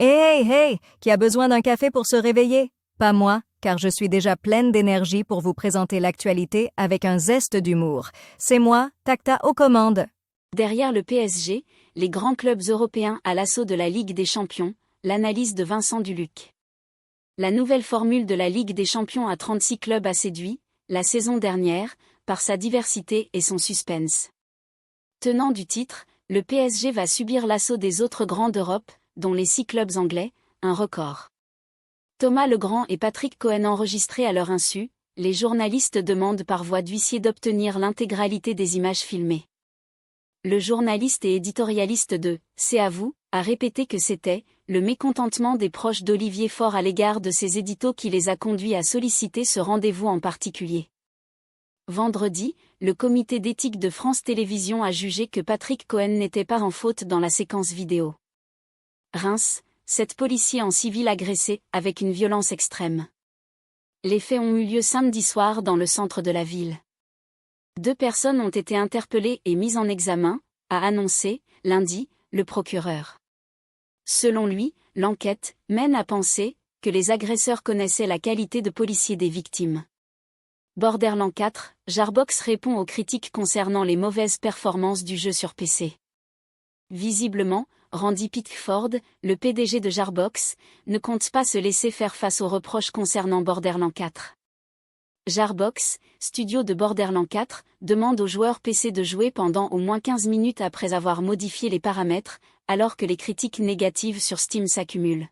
Hey, hey, qui a besoin d'un café pour se réveiller? Pas moi, car je suis déjà pleine d'énergie pour vous présenter l'actualité avec un zeste d'humour. C'est moi, Takta aux commandes. Derrière le PSG, les grands clubs européens à l'assaut de la Ligue des Champions, l'analyse de Vincent Duluc. La nouvelle formule de la Ligue des Champions à 36 clubs a séduit, la saison dernière, par sa diversité et son suspense. Tenant du titre, le PSG va subir l'assaut des autres grands d'Europe, dont les 6 clubs anglais, un record. Thomas Legrand et Patrick Cohen enregistrés à leur insu, les journalistes demandent par voie d'huissier d'obtenir l'intégralité des images filmées. Le journaliste et éditorialiste de « C'est à vous » a répété que c'était « le mécontentement des proches d'Olivier Faure à l'égard de ces éditos qui les a conduits à solliciter ce rendez-vous en particulier ». Vendredi, le comité d'éthique de France Télévisions a jugé que Patrick Cohen n'était pas en faute dans la séquence vidéo. Reims, 7 policiers en civil agressés, avec une violence extrême. Les faits ont eu lieu samedi soir dans le centre de la ville. 2 personnes ont été interpellées et mises en examen, a annoncé, lundi, le procureur. Selon lui, l'enquête mène à penser que les agresseurs connaissaient la qualité de policier des victimes. Borderlands 4, Jarbox répond aux critiques concernant les mauvaises performances du jeu sur PC. Visiblement, Randy Pitchford, le PDG de Jarbox, ne compte pas se laisser faire face aux reproches concernant Borderlands 4. Jarbox, studio de Borderlands 4, demande aux joueurs PC de jouer pendant au moins 15 minutes après avoir modifié les paramètres, alors que les critiques négatives sur Steam s'accumulent.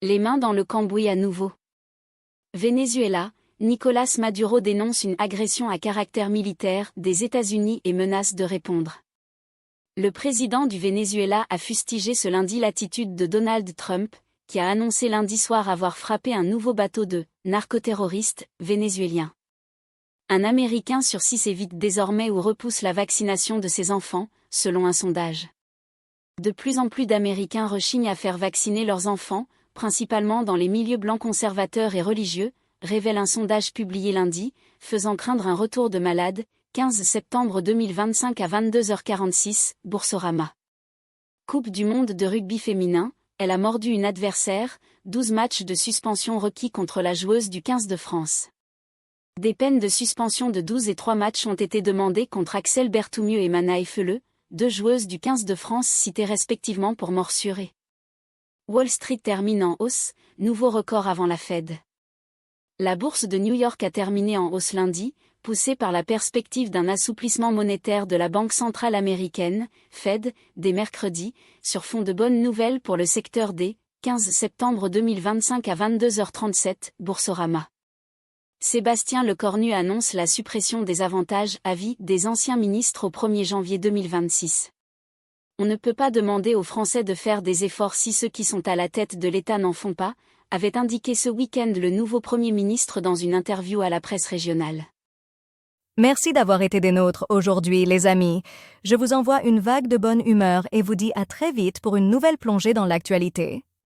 Les mains dans le cambouis à nouveau. Venezuela, Nicolas Maduro dénonce une agression à caractère militaire des États-Unis et menace de répondre. Le président du Venezuela a fustigé ce lundi l'attitude de Donald Trump, qui a annoncé lundi soir avoir frappé un nouveau bateau de narcoterroristes vénézuéliens. Un Américain sur 6 évite désormais ou repousse la vaccination de ses enfants, selon un sondage. De plus en plus d'Américains rechignent à faire vacciner leurs enfants, principalement dans les milieux blancs conservateurs et religieux, révèle un sondage publié lundi, faisant craindre un retour de malades, 15 septembre 2025 à 22h46, Boursorama. Coupe du monde de rugby féminin, elle a mordu une adversaire, 12 matchs de suspension requis contre la joueuse du 15 de France. Des peines de suspension de 12 et 3 matchs ont été demandées contre Axel Berthoumieux et Manaï Feleux, 2 joueuses du 15 de France citées respectivement pour morsure. Wall Street termine en hausse, nouveau record avant la Fed. La bourse de New York a terminé en hausse lundi, poussée par la perspective d'un assouplissement monétaire de la Banque centrale américaine, Fed, dès mercredi, sur fond de bonnes nouvelles pour le secteur des 15 septembre 2025 à 22h37, Boursorama. Sébastien Lecornu annonce la suppression des avantages à vie des anciens ministres au 1er janvier 2026. On ne peut pas demander aux Français de faire des efforts si ceux qui sont à la tête de l'État n'en font pas, avait indiqué ce week-end le nouveau Premier ministre dans une interview à la presse régionale. Merci d'avoir été des nôtres aujourd'hui, les amis. Je vous envoie une vague de bonne humeur et vous dis à très vite pour une nouvelle plongée dans l'actualité.